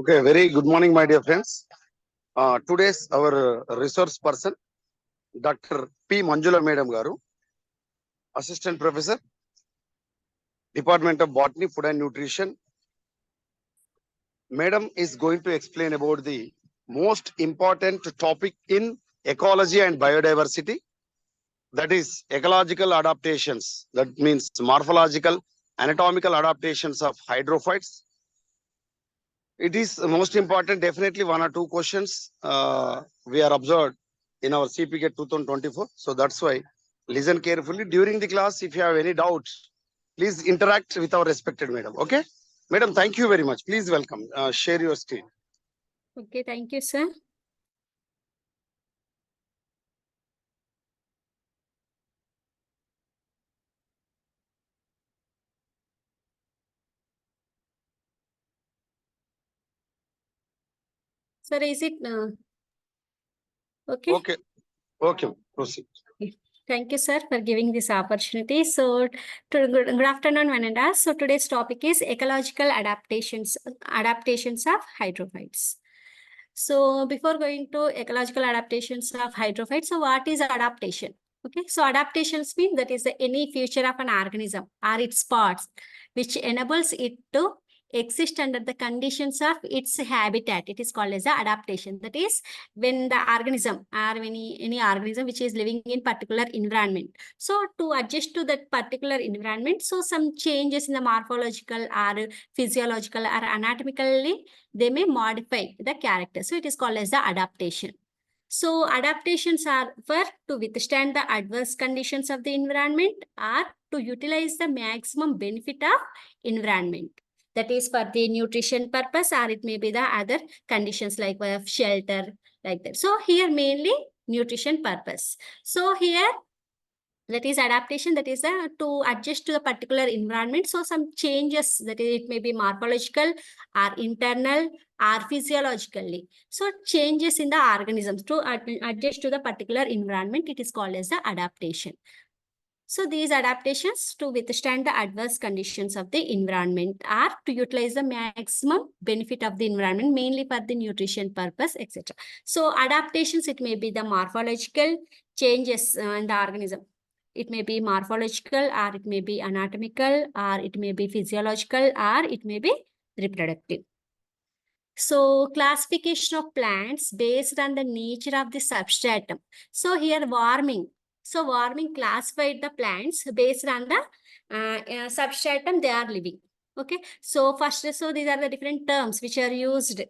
Okay, very good morning, my dear friends. Today's our resource person, Dr.P.Manjula Madam Garu, Assistant Professor, Department of Botany, Food and Nutrition. Madam is going to explain about the most important topic in ecology and biodiversity, that is ecological adaptations. That means morphological, anatomical adaptations of hydrophytes. It is most important, definitely one or two questions we are observed in our CPGET 2024. So that's why listen carefully. During the class, if you have any doubts, please interact with our respected madam. Okay? Madam, thank you very much. Please welcome. Share your screen. Okay, thank you, sir. Sir, is it okay? Okay. Okay, proceed. Thank you, sir, for giving this opportunity. So, good afternoon, Vananda. So, today's topic is ecological adaptations of hydrophytes. So, before going to ecological adaptations of hydrophytes, so what is adaptation? Okay, so adaptations mean that is any feature of an organism or its parts which enables it to exist under the conditions of its habitat. It is called as the adaptation. That is when the organism or any organism which is living in particular environment. So to adjust to that particular environment, so some changes in the morphological or physiological or anatomically, they may modify the character. So it is called as the adaptation. So adaptations are for to withstand the adverse conditions of the environment or to utilize the maximum benefit of environment. That is for the nutrition purpose, or it may be the other conditions like shelter, like that. So here mainly nutrition purpose. So here that is adaptation, that is to adjust to the particular environment. So some changes, that is, it may be morphological or internal or physiologically. So changes in the organisms to adjust to the particular environment, it is called as the adaptation. So these adaptations to withstand the adverse conditions of the environment are to utilize the maximum benefit of the environment, mainly for the nutrition purpose, etc. So adaptations, it may be the morphological changes in the organism. It may be morphological, or it may be anatomical, or it may be physiological, or it may be reproductive. So classification of plants based on the nature of the substratum. So here warming. So warming classified the plants based on the substratum they are living. Okay. So first, so these are the different terms which are used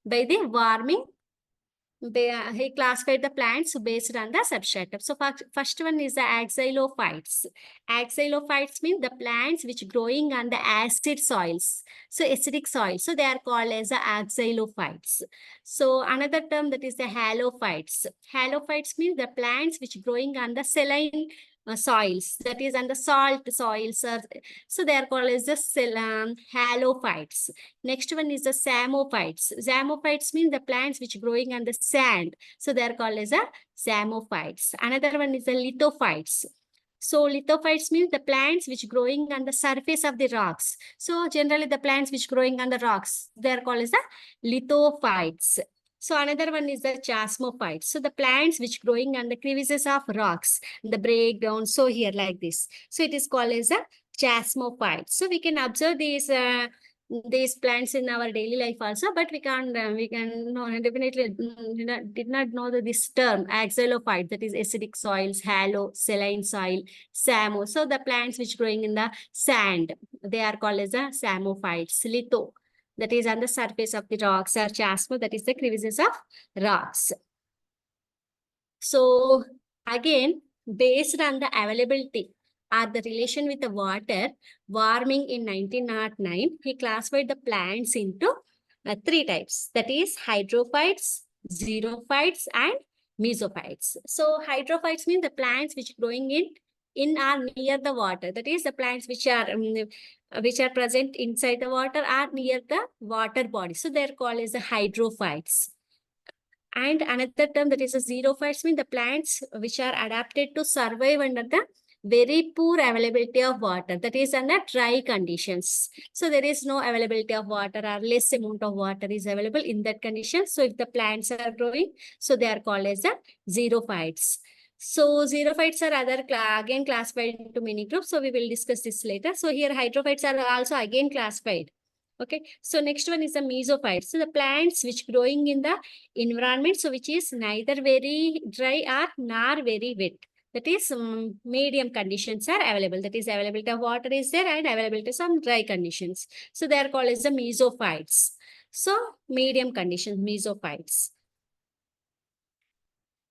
by the warming. He classified the plants based on the substratum. So first one is the axillophytes. Axillophytes mean the plants which growing on the acid soils. So acidic soil. So they are called as the axillophytes. So another term, that is the halophytes. Halophytes mean the plants which growing on the saline soils, that is on the salt soils. So they are called as the halophytes. Next one is the zamophytes. Zamophytes mean the plants which growing on the sand. So they are called as the zamophytes. Another one is the lithophytes. So lithophytes means the plants which growing on the surface of the rocks. So generally the plants which growing on the rocks, they are called as the lithophytes. So another one is the chasmophytes. So the plants which growing on the crevices of rocks, the breakdown. So here like this. So it is called as a chasmophytes. So we can observe these plants in our daily life also, but we can definitely did not know this term axillophyte, that is acidic soils, halo, saline soil, samo. So the plants which growing in the sand, they are called as the samophytes. Litho, that is on the surface of the rocks, or chasmo, that is the crevices of rocks. So again, based on the availability or the relation with the water, warming in 1909, he classified the plants into three types, that is hydrophytes, xerophytes, and mesophytes. So hydrophytes mean the plants which growing in or near the water, that is the plants which are present inside the water or near the water body. So they are called as the hydrophytes. And another term, that is a xerophytes, mean the plants which are adapted to survive under the very poor availability of water, that is under dry conditions. So there is no availability of water or less amount of water is available in that condition. So if the plants are growing, so they are called as the xerophytes. So xerophytes are again classified into many groups. So we will discuss this later. So here hydrophytes are also again classified. Okay. So next one is the mesophytes. So the plants which growing in the environment, so which is neither very dry or nor very wet. That is medium conditions are available. That is availability of water is there and availability of some dry conditions. So they are called as the mesophytes. So medium conditions, mesophytes.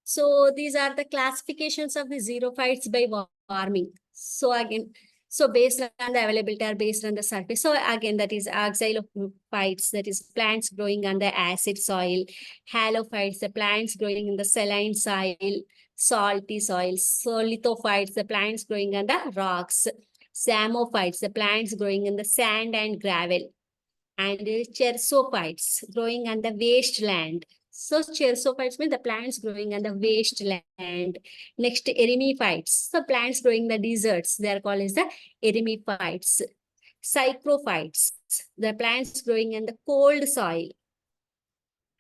So these are the classifications of the xerophytes by warming. So again, so based on the availability or based on the surface. So again, that is xylophytes, that is plants growing on the acid soil. Halophytes, the plants growing in the saline soil, salty soils. So lithophytes, the plants growing on the rocks. Zamophytes, the plants growing in the sand and gravel. And chersophytes growing on the wasteland. So chersophytes mean the plants growing on the wasteland. Next, eremiphytes, the plants growing in the deserts. They are called as the eremiphytes. Psychrophytes, the plants growing in the cold soil.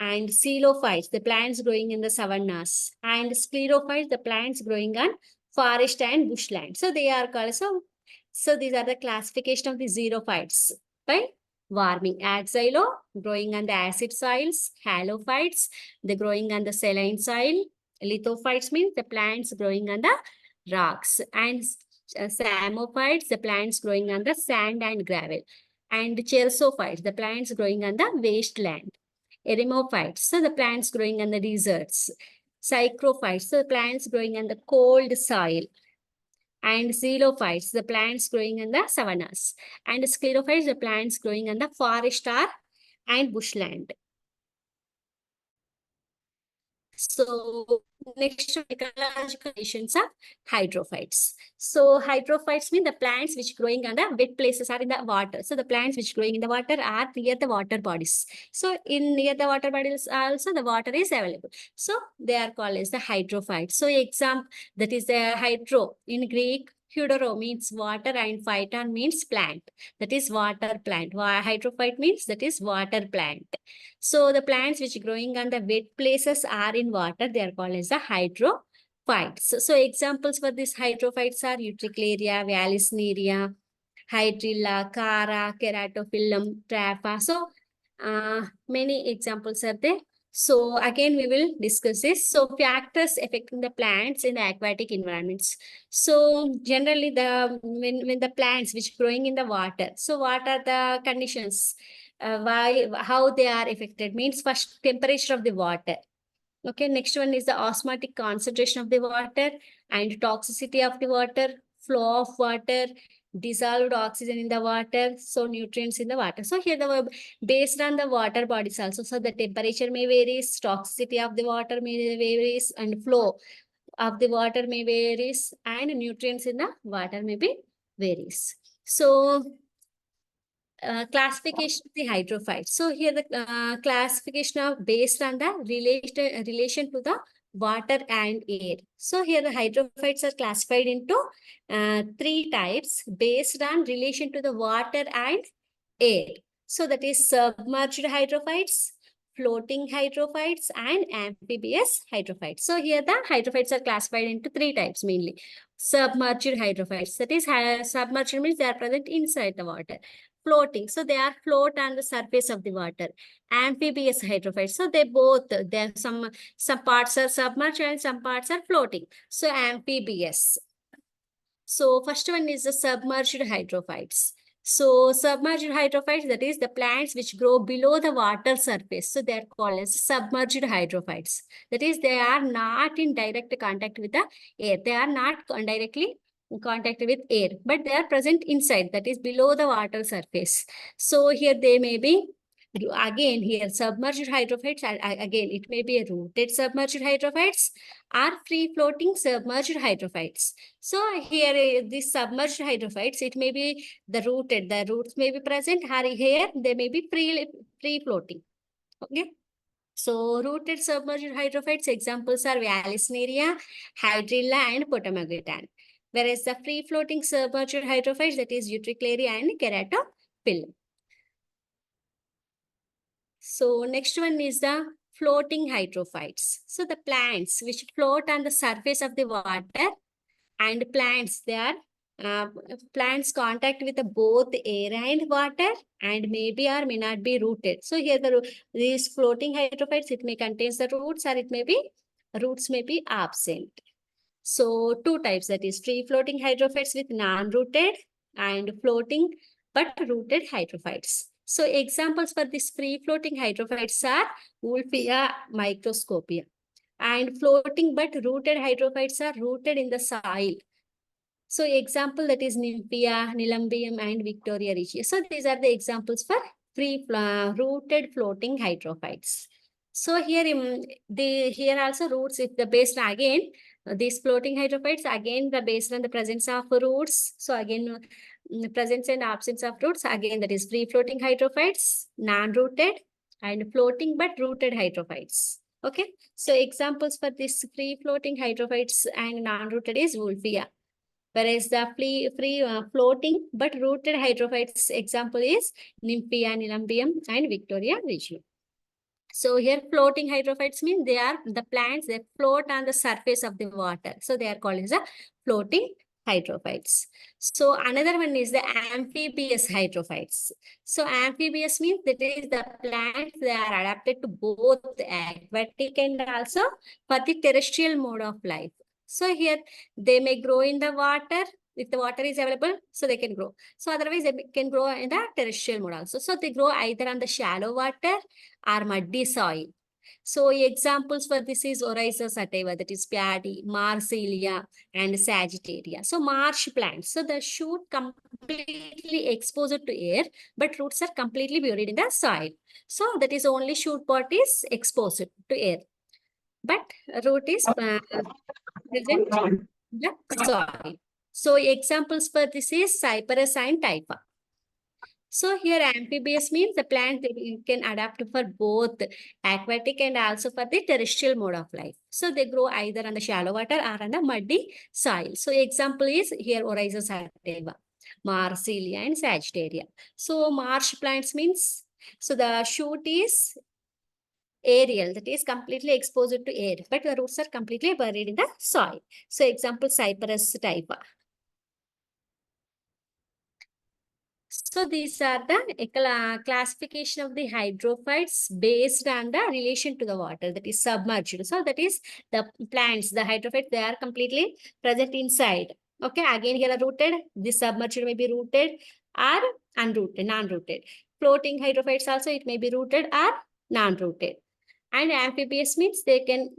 And xylophytes, the plants growing in the savannas. And sclerophytes, the plants growing on forest and bushland. So they are called, so these are the classification of the xerophytes by warming. Axilo, growing on the acid soils. Halophytes, the growing on the saline soil. Lithophytes means the plants growing on the rocks. And samophytes, the plants growing on the sand and gravel. And chersophytes, the plants growing on the wasteland. Eremophytes, so the plants growing on the deserts. Psychrophytes, so the plants growing on the cold soil. And xylophytes, the plants growing in the savannas. And sclerophytes, the plants growing in the forest and bushland. So next, ecological conditions of hydrophytes. So hydrophytes mean the plants which growing on the wet places are in the water. So the plants which growing in the water are near the water bodies. So in near the water bodies also the water is available. So they are called as the hydrophytes. So example, that is the hydro in Greek. Hydro means water and phyton means plant. That is water plant. Hydrophyte means that is water plant. So the plants which growing on the wet places are in water. They are called as the hydrophytes. So examples for these hydrophytes are Utricularia, Vallisneria, Hydrilla, Cara, Keratophyllum, Trapha. So many examples are there. So again, we will discuss this. So factors affecting the plants in the aquatic environments. So generally when the plants which growing in the water, so what are the conditions? How they are affected means first temperature of the water. Okay, next one is the osmotic concentration of the water and toxicity of the water, flow of water, dissolved oxygen in the water, so nutrients in the water. So here based on the water bodies also, so the temperature may varies, toxicity of the water may varies, and flow of the water may varies, and nutrients in the water may be varies. So classification of the hydrophytes. So here the classification of based on the relation to the water and air. So here the hydrophytes are classified into 3 types based on relation to the water and air. So that is submerged hydrophytes, floating hydrophytes, and amphibious hydrophytes. So here the hydrophytes are classified into 3 types mainly. Submerged hydrophytes, that is submerged means they are present inside the water. Floating, so they are float on the surface of the water. Amphibious hydrophytes, so they both, there some parts are submerged and some parts are floating. So amphibious. So first one is the submerged hydrophytes. So submerged hydrophytes, that is the plants which grow below the water surface. So they are called as submerged hydrophytes. That is, they are not in direct contact with the air. They are not directly in contact with air, but they are present inside, that is below the water surface. So here they may be, again here submerged hydrophytes, again it may be a rooted submerged hydrophytes or free floating submerged hydrophytes. So here these submerged hydrophytes, it may be the roots may be present, or here they may be free floating. Okay. So rooted submerged hydrophytes examples are Vallisneria, Hydrilla, and Potamogeton. Whereas the free-floating submerged hydrophytes, that is Utricularia and Keratophyllum. So next one is the floating hydrophytes. So the plants which float on the surface of the water, and plants, they are plants contact with both air and water, and maybe or may not be rooted. So here these floating hydrophytes, it may contain the roots, or it may be roots may be absent. So two types, that is free floating hydrophytes with non-rooted and floating but rooted hydrophytes. So examples for this free floating hydrophytes are Wolffia microscopia, and floating but rooted hydrophytes are rooted in the soil. So example, that is Nymphia, Nelumbium and Victoria regia. So these are the examples for free rooted floating hydrophytes. So here here also roots, if the based again these floating hydrophytes, again the based on the presence of roots. So again the presence and absence of roots, again that is free floating hydrophytes, non-rooted and floating but rooted hydrophytes. Okay, so examples for this free floating hydrophytes and non-rooted is Wolffia. Whereas the free floating but rooted hydrophytes example is Nymphia, Nelumbium and Victoria regia. So here floating hydrophytes mean they are the plants that float on the surface of the water. So they are called as a floating hydrophytes. So another one is the amphibious hydrophytes. So amphibious means that is the plants, they are adapted to both aquatic and also for the terrestrial mode of life. So here they may grow in the water. If the water is available, so they can grow. So otherwise they can grow in the terrestrial mode also. So they grow either on the shallow water or muddy soil. So examples for this is Oryza sativa, that is Piatti, Marsilia and Sagittaria. So marsh plants. So the shoot completely exposed to air, but roots are completely buried in the soil. So that is only shoot part is exposed to air, but root is present in the soil. So examples for this is Cyperus and Typha. So here amphibious means the plant can adapt for both aquatic and also for the terrestrial mode of life. So they grow either on the shallow water or on the muddy soil. So example is here Oryza sativa, Marsilia and Sagittaria. So marsh plants means, so the shoot is aerial, that is completely exposed to air, but the roots are completely buried in the soil. So example Cyperus type. So these are the classification of the hydrophytes based on the relation to the water, that is submerged. So that is the plants, the hydrophytes, they are completely present inside. Okay, again here are rooted. This submerged may be rooted or unrooted, non-rooted. Floating hydrophytes also, it may be rooted or non-rooted. And amphibious means they can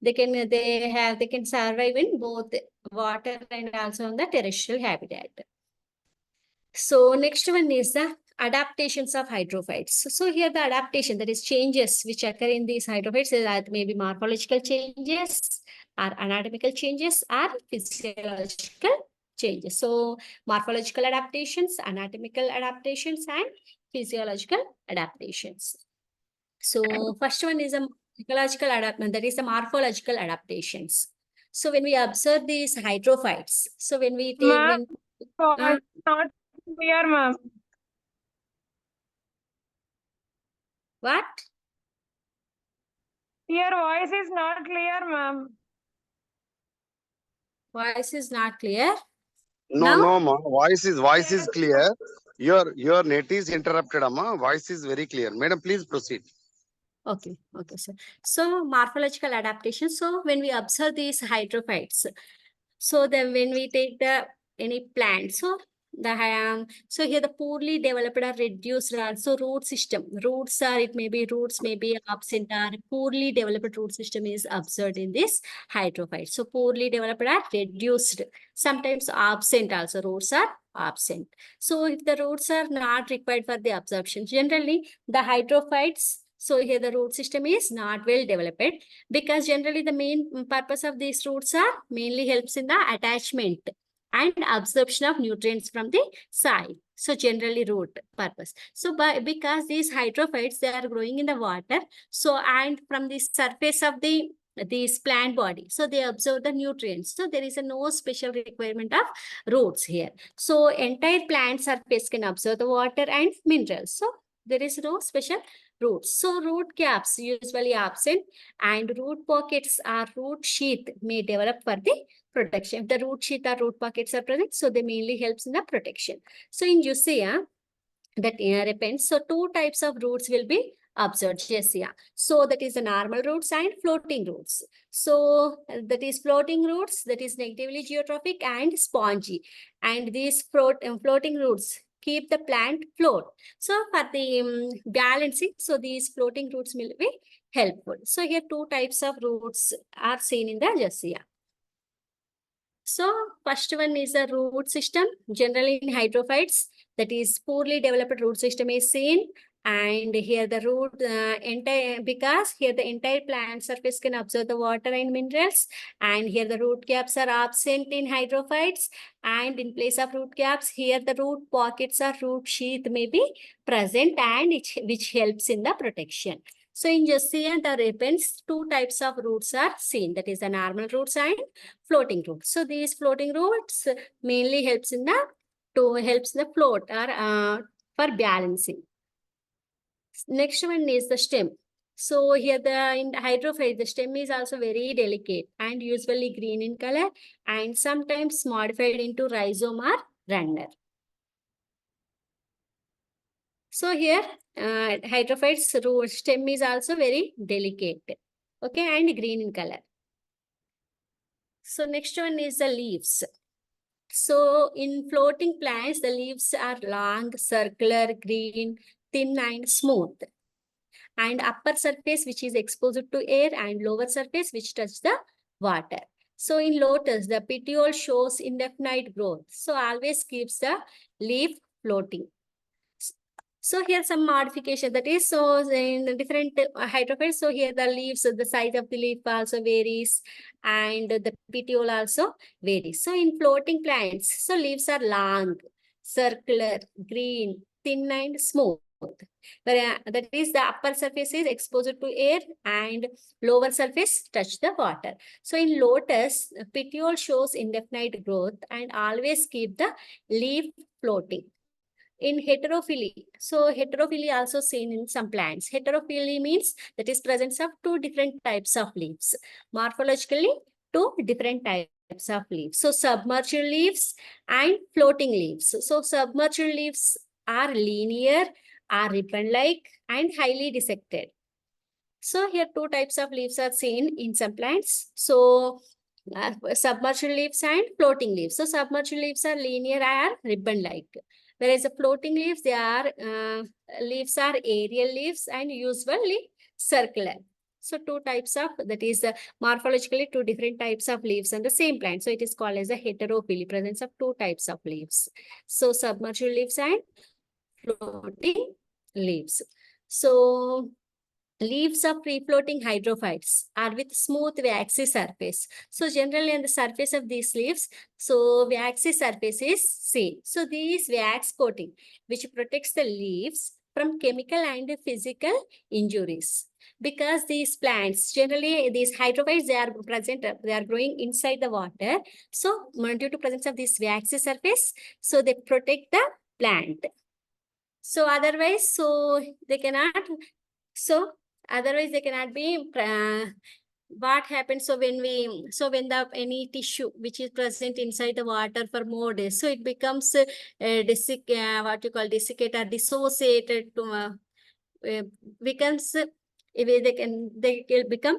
they can survive in both water and also on the terrestrial habitat. So next one is the adaptations of hydrophytes. So here the adaptation, that is changes which occur in these hydrophytes, that may be morphological changes or anatomical changes or physiological changes. So morphological adaptations, anatomical adaptations and physiological adaptations. So first one is a ecological adaptation, that is the morphological adaptations. So when we observe these hydrophytes, so when we take not clear, ma'am. What? Your voice is not clear, ma'am. Voice is not clear. No, Now? ma. Voice is clear. Your net is interrupted, amma. Voice is very clear. Madam, please proceed. Okay, sir. So morphological adaptation. So when we observe these hydrophytes, so then when we take any plant, so so here the poorly developed or reduced also root system. Roots may be absent or poorly developed root system is observed in this hydrophyte. So poorly developed or reduced, sometimes absent also, roots are absent. So if the roots are not required for the absorption, generally the hydrophytes, so here the root system is not well developed, because generally the main purpose of these roots are mainly helps in the attachment and absorption of nutrients from the soil. So generally root purpose. So because these hydrophytes, they are growing in the water. So and from the surface of the this plant body. So they absorb the nutrients. So there is no special requirement of roots here. So entire plant surface can absorb the water and minerals. So there is no special roots. So root caps usually absent, and root pockets or root sheath may develop for the protection. If the root sheath or root pockets are present, so they mainly helps in the protection. So in Jussea, that repents. So two types of roots will be observed. Yes, yeah. So that is the normal roots and floating roots. So that is floating roots, that is negatively geotrophic and spongy. And these floating roots keep the plant float. So for the balancing, so these floating roots will be helpful. So here two types of roots are seen in the Jussea. So first one is the root system. Generally in hydrophytes, that is poorly developed root system is seen. And here the root because here the entire plant surface can absorb the water and minerals. And here the root caps are absent in hydrophytes. And in place of root caps, here the root pockets or root sheath may be present, and which helps in the protection. So in Jussea, the repens, two types of roots are seen. That is the normal roots and floating roots. So these floating roots mainly helps in the float or for balancing. Next one is the stem. So here in hydrophyte, the stem is also very delicate and usually green in color and sometimes modified into rhizome or runner. So here hydrophyte's root stem is also very delicate, okay, and green in color. So next one is the leaves. So in floating plants, the leaves are long, circular, green, thin and smooth. And upper surface which is exposed to air and lower surface which touch the water. So in lotus, the petiole shows indefinite growth. So always keeps the leaf floating. So here some modification, that is, so in the different hydrophytes, so here the leaves, the size of the leaf also varies and the petiole also varies. So in floating plants, so leaves are long, circular, green, thin and smooth. That is the upper surface is exposed to air and lower surface touch the water. So in lotus, petiole shows indefinite growth and always keep the leaf floating. In heterophyly, so heterophyly also seen in some plants. Heterophyly means that is presence of two different types of leaves. Morphologically, two different types of leaves. So submerged leaves and floating leaves. So submerged leaves are linear, are ribbon-like and highly dissected. So here two types of leaves are seen in some plants. So submerged leaves and floating leaves. So submerged leaves are linear or ribbon-like. Whereas the floating leaves, leaves are aerial leaves and usually circular. So two types of, that is morphologically two different types of leaves on the same plant. So it is called as a heterophyly, presence of two types of leaves. So submerged leaves and floating leaves. So leaves of free-floating hydrophytes are with smooth waxy surface. So generally on the surface of these leaves, so waxy surface is seen. So these wax coating, which protects the leaves from chemical and physical injuries. Because these plants, generally these hydrophytes, they are present, they are growing inside the water. So due to presence of this waxy surface, so they protect the plant. So otherwise, so they cannot, so otherwise they cannot be, what happens, so when the any tissue which is present inside the water for more days, so it becomes what you call desiccate or dissociated to becomes they will become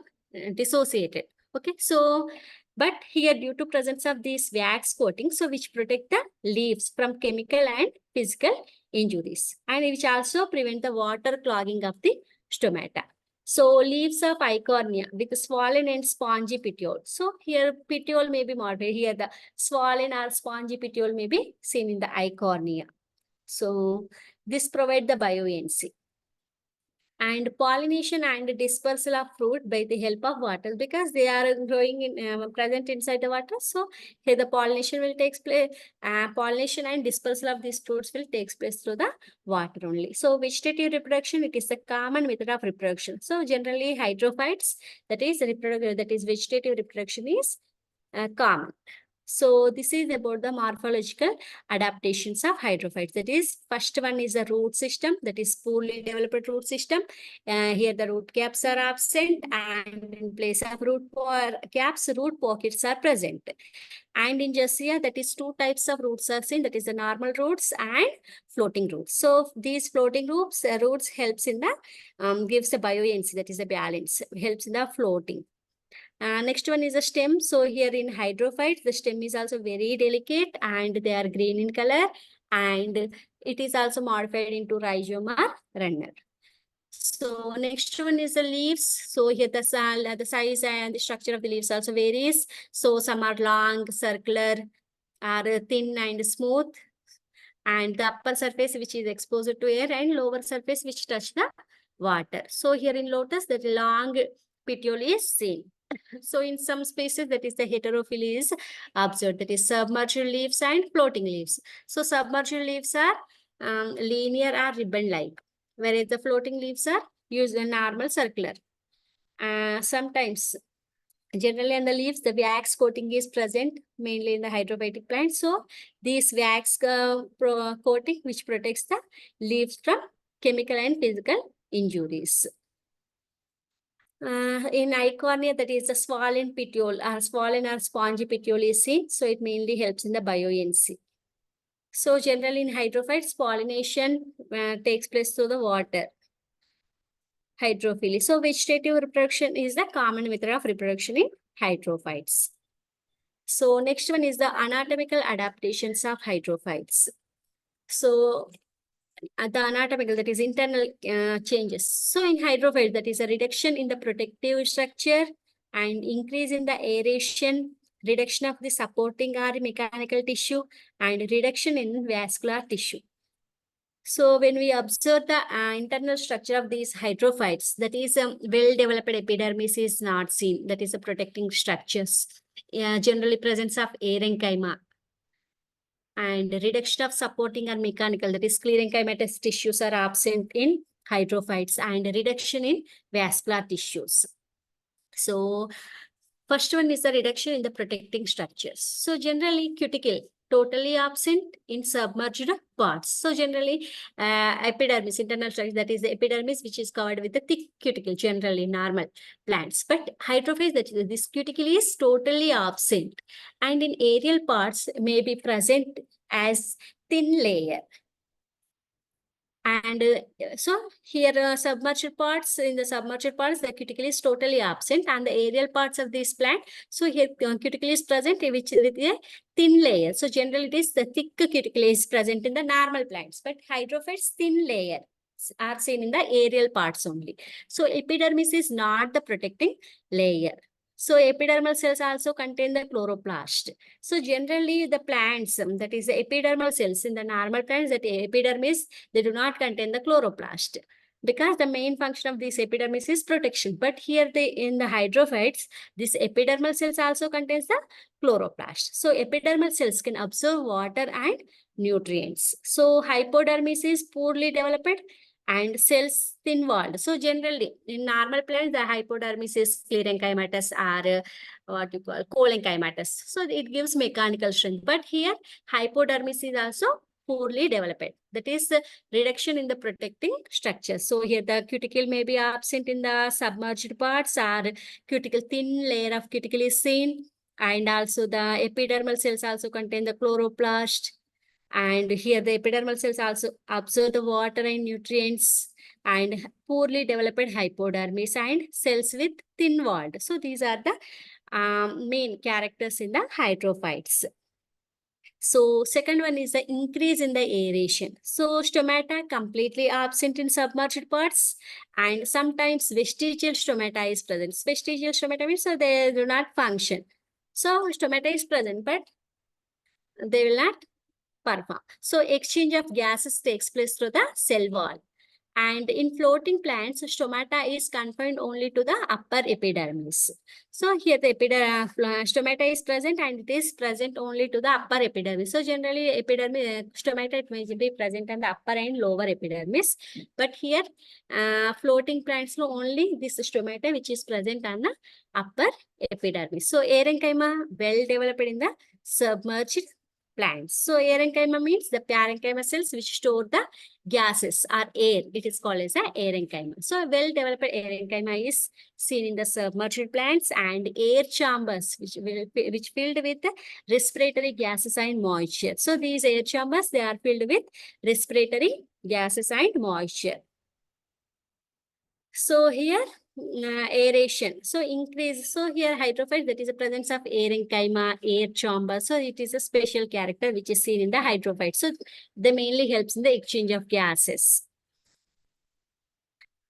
dissociated. Okay, so but here due to presence of these wax coating, so which protect the leaves from chemical and physical injuries, and which also prevent the water clogging of the stomata. So leaves of Eichhornia with swollen and spongy petiole. So here petiole may be modified. Here the swollen or spongy petiole may be seen in the Eichhornia. So this provide the buoyancy. and pollination and dispersal of fruit by the help of water, because they are growing in present inside the water. So here the pollination will take place. Pollination and dispersal of these fruits will take place through the water only. So vegetative reproduction, it is the common method of reproduction. So generally hydrophytes, that is vegetative reproduction is common. So this is about the morphological adaptations of hydrophytes. That is, first one is the root system, that is poorly developed root system. Here the root caps are absent, and in place of root caps, root pockets are present. And in Gessia, that is two types of roots are seen, that is the normal roots and floating roots. So these floating roots helps in the gives the buoyancy, that is the balance, helps in the floating. Next one is the stem. So here in hydrophytes, the stem is also very delicate and they are green in color, and it is also modified into rhizome or runner. So next one is the leaves. So here the size and the structure of the leaves also varies. So some are long, circular, are thin and smooth, and the upper surface which is exposed to air, and lower surface which touch the water. So here in lotus, that long petiole is seen. So in some species, that is the heterophyly is observed, that is submerged leaves and floating leaves. So submerged leaves are linear or ribbon-like, whereas the floating leaves are usually normal circular. Sometimes, generally on the leaves, the wax coating is present mainly in the hydrophytic plants. So this wax coating which protects the leaves from chemical and physical injuries. In Eichhornia, that is the swollen petiole, swollen or spongy petiole is seen. So it mainly helps in the buoyancy. So generally in hydrophytes, pollination takes place through the water. Hydrophily. So vegetative reproduction is the common method of reproduction in hydrophytes. So next one is the anatomical adaptations of hydrophytes. So the anatomical, that is internal changes. So in hydrophytes, that is a reduction in the protective structure and increase in the aeration, reduction of the supporting or mechanical tissue, and reduction in vascular tissue. So when we observe the internal structure of these hydrophytes, that is well-developed epidermis is not seen, that is a protecting structures. Generally presence of aerenchyma, and reduction of supporting or mechanical, that is sclerenchymatous tissues are absent in hydrophytes, and reduction in vascular tissues. So first one is the reduction in the protecting structures. So generally cuticle totally absent in submerged parts. So generally epidermis, internal structure, that is the epidermis which is covered with the thick cuticle, generally normal plants. But hydrophytes, that is, this cuticle is totally absent, and in aerial parts may be present as thin layer. And so here submerged parts, in the submerged parts, the cuticle is totally absent, and the aerial parts of this plant, so here cuticle is present which with a thin layer. So generally it is the thick cuticle is present in the normal plants, but hydrophytes thin layer are seen in the aerial parts only. So epidermis is not the protecting layer. So epidermal cells also contain the chloroplast. So generally the plants, that is the epidermal cells in the normal plants, that epidermis, they do not contain the chloroplast, because the main function of this epidermis is protection. But here in the hydrophytes, this epidermal cells also contains the chloroplast. So epidermal cells can absorb water and nutrients. So hypodermis is poorly developed and cells thin-walled. So generally in normal plants, the hypodermis is sclerenchymatous or what you call cholenchymatous. So it gives mechanical strength. But here hypodermis is also poorly developed. That is the reduction in the protecting structure. So here the cuticle may be absent in the submerged parts, or cuticle, thin layer of cuticle is seen. And also the epidermal cells also contain the chloroplast. And here the epidermal cells also absorb the water and nutrients, and poorly developed hypodermis and cells with thin walled. So these are the main characters in the hydrophytes. So second one is the increase in the aeration. So stomata completely absent in submerged parts, and sometimes vestigial stomata is present. Vestigial stomata means so they do not function. So stomata is present, but they will not perform. So exchange of gases takes place through the cell wall, And in floating plants, stomata is confined only to the upper epidermis. So here the stomata is present and it is present only to the upper epidermis. So generally epidermis, stomata it may be present on the upper and lower epidermis. But here floating plants no only this stomata which is present on the upper epidermis. So parenchyma well developed in the submerged plants. So parenchyma means the parenchyma cells which store the gases or air. It is called as a parenchyma. So a well-developed parenchyma is seen in the submerged plants and air chambers which filled with respiratory gases and moisture. So these air chambers, they are filled with respiratory gases and moisture. So here aeration. So increase. So here hydrophytes, that is the presence of parenchyma, air chamber. So it is a special character which is seen in the hydrophytes. So they mainly helps in the exchange of gases.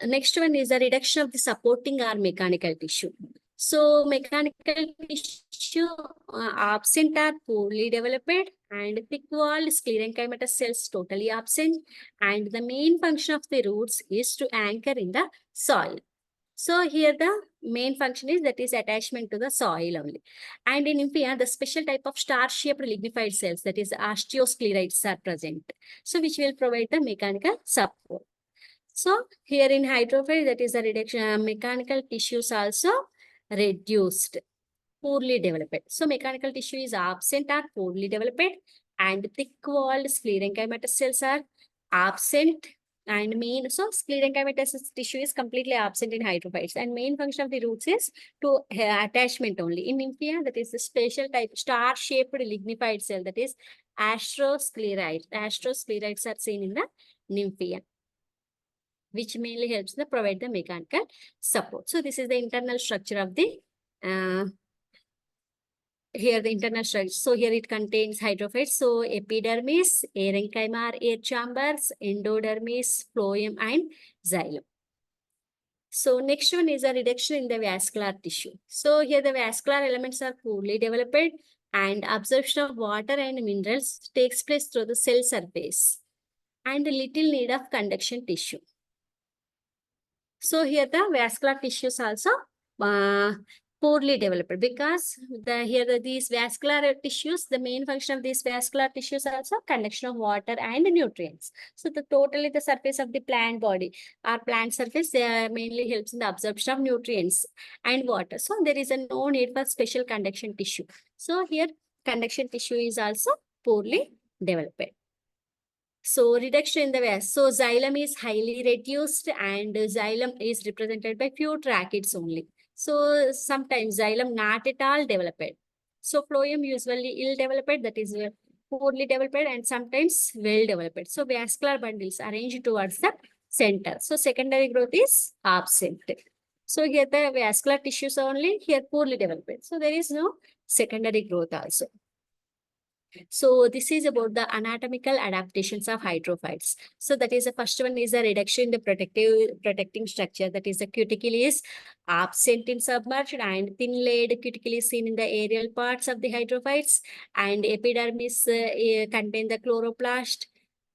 Next one is the reduction of the supporting or mechanical tissue. So mechanical tissue absent or poorly developed, and thick-walled sclerenchymatous cells totally absent, and the main function of the roots is to anchor in the soil. So here the main function is that is attachment to the soil only. And in Nymphaea, the special type of star-shaped lignified cells, that is osteosclerites, are present. So which will provide the mechanical support. So here in hydrophyte, that is the reduction, mechanical tissues also reduced, poorly developed. So mechanical tissue is absent or poorly developed, and thick-walled sclerenchymatous cells are absent. And main, so sclerenchymatous tissue is completely absent in hydrophytes, and main function of the roots is to attachment only. In Nymphaea, that is the special type star-shaped lignified cell, that is astrosclerites. Astrosclerites are seen in the Nymphaea, which mainly helps to provide the mechanical support. So this is the internal structure of the here the internal structure. So here it contains hydrophytes. So epidermis, parenchyma, air chambers, endodermis, phloem, and xylem. So next one is a reduction in the vascular tissue. So here the vascular elements are poorly developed, and absorption of water and minerals takes place through the cell surface, and little need of conduction tissue. So here the vascular tissues also poorly developed, because these vascular tissues, the main function of these vascular tissues are also conduction of water and nutrients. So totally the surface of the plant body or plant surface, they mainly helps in the absorption of nutrients and water. So there is no need for special conduction tissue. So here conduction tissue is also poorly developed. So reduction in the vase. So xylem is highly reduced, and xylem is represented by few tracheids only. So sometimes xylem not at all developed. So phloem usually ill developed, that is poorly developed, and sometimes well developed. So vascular bundles arranged towards the center. So secondary growth is absent. So here the vascular tissues only, here poorly developed. So there is no secondary growth also. So this is about the anatomical adaptations of hydrophytes. So that is the first one is a reduction in the protecting structure. That is the cuticle is absent in submerged, and thin layered cuticle is seen in the aerial parts of the hydrophytes, and epidermis contain the chloroplast.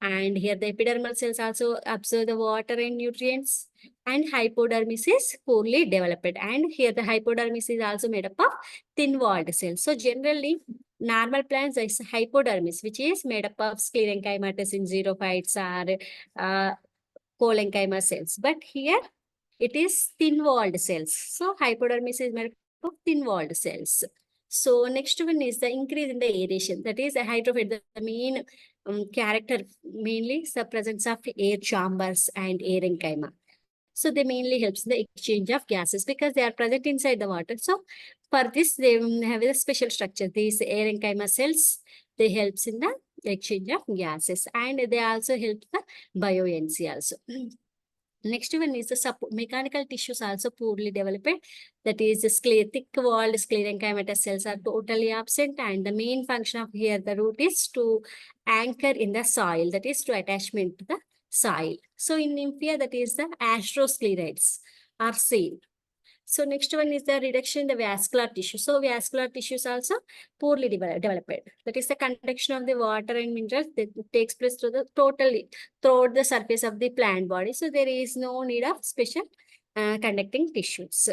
And here the epidermal cells also absorb the water and nutrients, and hypodermis is poorly developed. And here the hypodermis is also made up of thin-walled cells. So generally, normal plants is hypodermis, which is made up of sclerenchymatous in xerophytes or parenchyma cells. But here it is thin-walled cells. So hypodermis is made up of thin-walled cells. So next one is the increase in the aeration. That is a hydrophyte. The main character mainly is the presence of air chambers and parenchyma. So they mainly helps in the exchange of gases because they are present inside the water. So for this, they have a special structure. These parenchyma cells, they helps in the exchange of gases, and they also help the buoyancy also. Next one is the mechanical tissues also poorly developed. That is the thick-walled sclerenchymatous cells are totally absent, and the main function of here the root is to anchor in the soil. That is to attachment to the soil. So in Nymphaea, that is the astrosclerites are seen. So next one is the reduction in the vascular tissue. So vascular tissues also poorly developed. That is the conduction of the water and minerals that takes place through the throughout the surface of the plant body. So there is no need of special conducting tissues.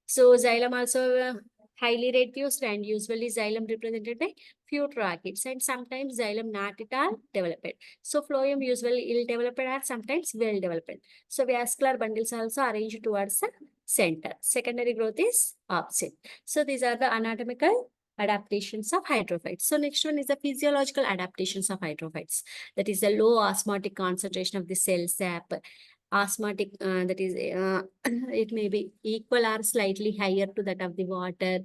So xylem also highly reduced, and usually xylem represented by few tracheids, and sometimes xylem not at all developed. So phloem usually ill developed or sometimes well developed. So vascular bundles also arranged towards the center. Secondary growth is absent. So these are the anatomical adaptations of hydrophytes. So next one is the physiological adaptations of hydrophytes. That is the low osmotic concentration of the cell sap. Osmotic, that is, it may be equal or slightly higher to that of the water.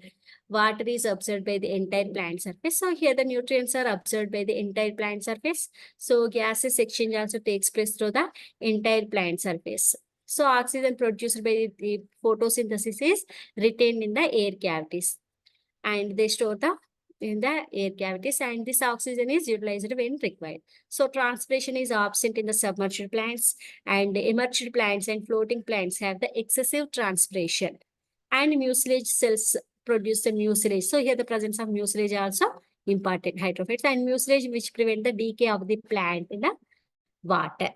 Water is absorbed by the entire plant surface. So here the nutrients are absorbed by the entire plant surface. So gases exchange also takes place through the entire plant surface. So oxygen produced by the photosynthesis is retained in the air cavities, and they store in the air cavities, and this oxygen is utilized when required. So transpiration is absent in the submerged plants, and emerged plants and floating plants have the excessive transpiration. And mucilage cells produce the mucilage. So here the presence of mucilage also important hydrophytes, and mucilage which prevent the decay of the plant in the water.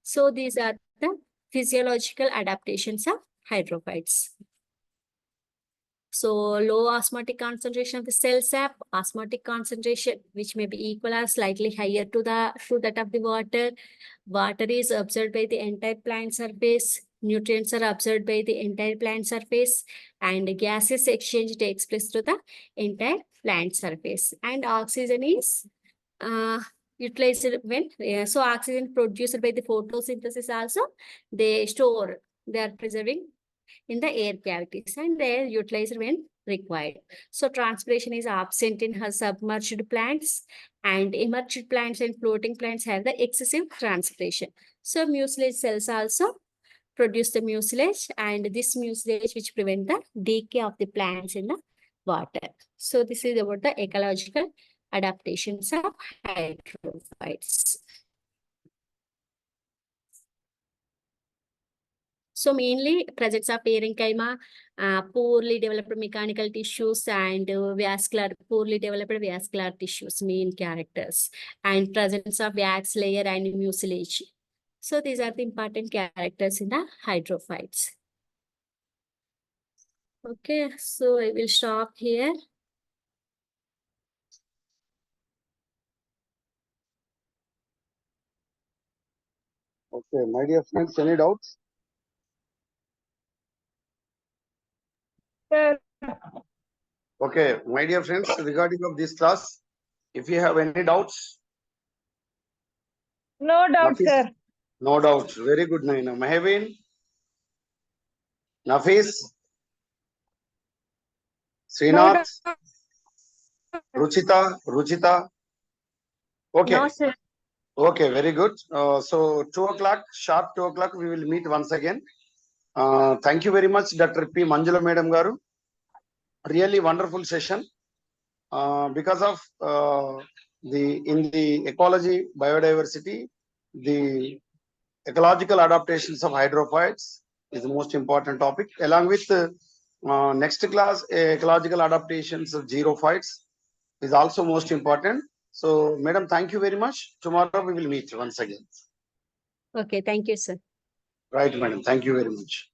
So these are the physiological adaptations of hydrophytes. So low osmotic concentration of the cell sap, osmotic concentration, which may be equal or slightly higher to that of the water. Water is absorbed by the entire plant surface. Nutrients are absorbed by the entire plant surface, and gases exchange takes place through the entire plant surface. And oxygen is utilized when so oxygen produced by the photosynthesis also they are preserving in the air cavities, and they are utilized when required. So transpiration is absent in her submerged plants, and emerged plants and floating plants have the excessive transpiration. So mucilage cells also produce the mucilage, and this mucilage which prevent the decay of the plants in the water. So this is about the ecological adaptations of hydrophytes. So mainly presence of parenchyma, poorly developed mechanical tissues, and poorly developed vascular tissues, main characters, and presence of wax layer and mucilage. So these are the important characters in the hydrophytes. Okay, so I will stop here. Okay, my dear friends, any doubts? Sir, Okay, my dear friends, regarding of this class, if you have any doubts, no doubt, Nafis? sir. No doubts. Very good, Naina. Mahavin, Nafis, No Srinath, doubt. Ruchita. Okay. No, sir. Okay, very good. So 2 o'clock, sharp 2 o'clock, we will meet once again. Thank you very much, Dr.P.Manjula Madam Garu. Really wonderful session. Because of in the ecology, biodiversity, the ecological adaptations of hydrophytes is the most important topic. Along with next class, ecological adaptations of xerophytes is also most important. So, Madam, thank you very much. Tomorrow we will meet once again. Okay, thank you, sir. Right, Madam. Thank you very much.